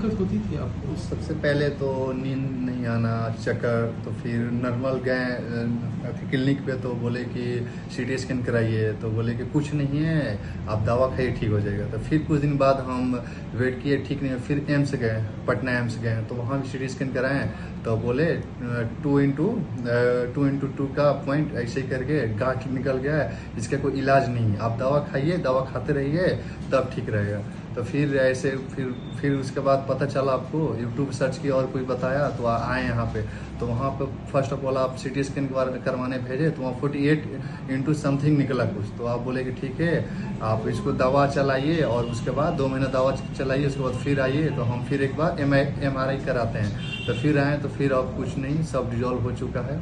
दिक्कत होती थी आपको? सबसे पहले तो नींद नहीं आना, चक्कर। तो फिर नॉर्मल गए क्लिनिक पे, तो बोले कि सीटी स्कैन कराइए, तो बोले कि कुछ नहीं है, आप दवा खाइए ठीक हो जाएगा। तो फिर कुछ दिन बाद हम वेट किए, ठीक नहीं, फिर एम्स गए, पटना एम्स गए, तो वहाँ भी सीटी स्कैन कराएं, तो बोले 2x2 का पॉइंट ऐसे ही करके गांठ निकल गया है, इसका कोई इलाज नहीं है, आप दवा खाइए, दवा खाते रहिए, तब ठीक रहेगा। तो फिर ऐसे फिर उसके बाद पता चला आपको, यूट्यूब सर्च किया और कोई बताया, तो आए यहाँ पे। तो वहाँ पे फर्स्ट ऑफ ऑल आप सीटी स्कैन करवाने भेजे, तो वहाँ 48 समथिंग निकला कुछ। तो आप बोले कि ठीक है, आप इसको दवा चलाइए और उसके बाद 2 महीना दवा चलाइए, उसके बाद फिर आइए, तो हम फिर एक बार MRI कराते हैं। तो फिर आए, तो फिर अब कुछ नहीं, सब डिजॉल्व हो चुका है।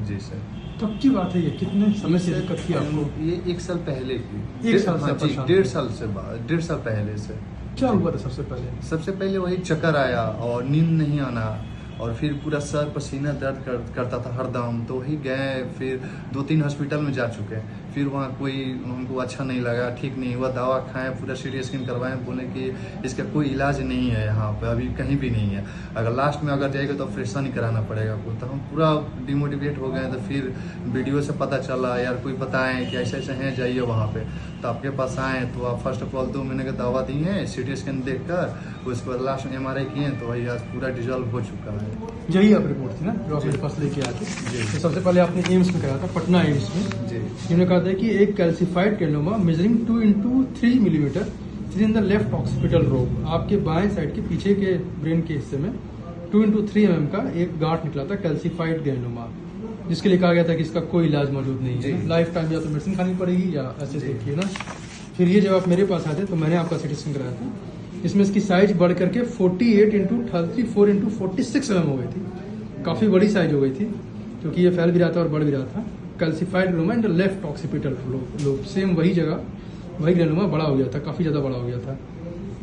जी सर। कब की बात है ये? कितने समय से दिक्कत थी आपको? ये 1 साल पहले की। 1 साल से? हाँ जी, 1.5 साल से बाद, 1.5 साल पहले से। क्या हुआ था सबसे पहले? सबसे पहले वही चक्कर आया और नींद नहीं आना, और फिर पूरा सर पसीना दर्द करता था हरदम। तो वही गए, फिर 2-3 हॉस्पिटल में जा चुके हैं, फिर वहाँ कोई उनको अच्छा नहीं लगा, ठीक नहीं हुआ, दवा खाएं, पूरा सीटी स्कैन करवाएं, बोले कि इसका कोई इलाज नहीं है यहाँ पे, अभी कहीं भी नहीं है, अगर लास्ट में अगर जाएगा तो ऑपरेशन ही कराना पड़ेगा आपको। तो हम पूरा डिमोटिवेट हो गए। तो फिर वीडियो से पता चला, यार कोई बताएं कि ऐसे ऐसे हैं, जाइए वहाँ पे। तो आपके पास आए, तो आप फर्स्ट ऑफ ऑल 2 महीने का दवा दिए, सीटी स्कैन देख कर, उसके बाद लास्ट में MRI किए, तो वही आज पूरा डिजॉल्व हो चुका है। यही आप रिपोर्ट थी ना जो आप मेरे पास लेके आए थे? जी। तो सबसे पहले आपने एम्स में कराया था, पटना एम्स में। जी। इन्होंने कहा था कि एक calcified granuloma measuring 2x3 millimetre in the left occipital lobe, आपके बाएं साइड के पीछे के ब्रेन के हिस्से में 2x3 mm का एक गांठ निकला था, कैल्सिफाइड कैल्नोमा, जिसके लिए कहा गया था कि इसका कोई इलाज मौजूद नहीं है, लाइफ टाइम या तो मेडिसिन खानी पड़ेगी या ऐसे देखिए ना। फिर ये जब आप मेरे पास आए थे तो मैंने आपका सीटी स्कैन कराया था, इसमें इसकी साइज बढ़ करके 48x34x46 mm हो गई थी, काफ़ी बड़ी साइज हो गई थी, क्योंकि ये फैल भी रहा था और बढ़ भी रहा था। Calcified granuloma in the left occipital lobe, same वही जगह, वही ग्रानुमा बड़ा हो गया था, काफ़ी ज़्यादा बड़ा हो गया था।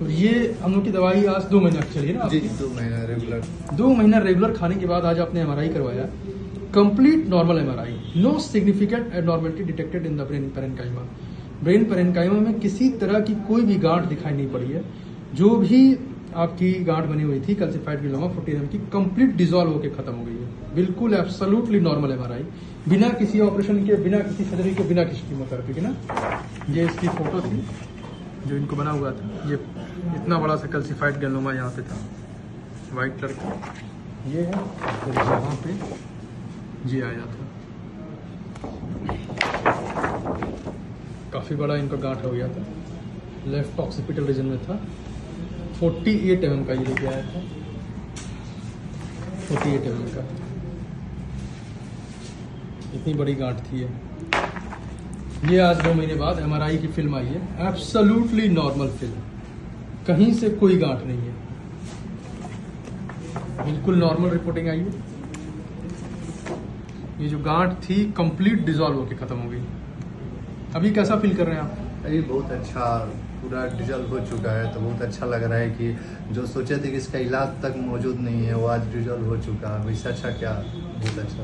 और ये हम लोग की दवाई आज 2 महीना चली ना? जी, 2 महीना रेगुलर। 2 महीना रेगुलर खाने के बाद आज आपने MRI करवाया, complete normal MRI, no significant abnormality detected in the brain parenchyma. Brain parenchyma में किसी तरह की कोई भी गांठ दिखाई नहीं पड़ी है। जो भी आपकी गांठ बनी हुई थी कैल्सिफाइड ग्रानुमा 40 mm की, कंप्लीट डिजॉल्व होकर खत्म हो गई है, बिल्कुल एब्सोल्युटली नॉर्मल MRI, बिना किसी ऑपरेशन के, बिना किसी सर्जरी के, बिना किसी कीमोथेरेपी के ना। ये इसकी फोटो थी जो इनको बना हुआ था, ये इतना बड़ा सा कैल्सिफाइड ग्रानुमा यहाँ पे था, वाइट कलर का ये है, फिर यहाँ पे ये आया था, काफ़ी बड़ा इनका गांठ हो गया था, लेफ्ट ऑक्सीपिटल रीजन में था, 48 mm का ये लेके आया था, 48 mm का, इतनी बड़ी गांठ थी ये आज 2 महीने बाद MRI की फिल्म आई है, एब्सोल्युटली नॉर्मल फिल्म, कहीं से कोई गांठ नहीं है, बिल्कुल नॉर्मल रिपोर्टिंग आई है। ये जो गांठ थी कंप्लीट डिजॉल्व होकर खत्म हो गई। अभी कैसा फील कर रहे हैं आप? अभी बहुत अच्छा, पूरा डिजॉल्व हो चुका है, तो बहुत अच्छा लग रहा है कि जो सोचे थे कि इसका इलाज तक मौजूद नहीं है, वो आज डिजॉल्व हो चुका है। इससे अच्छा क्या, बहुत अच्छा।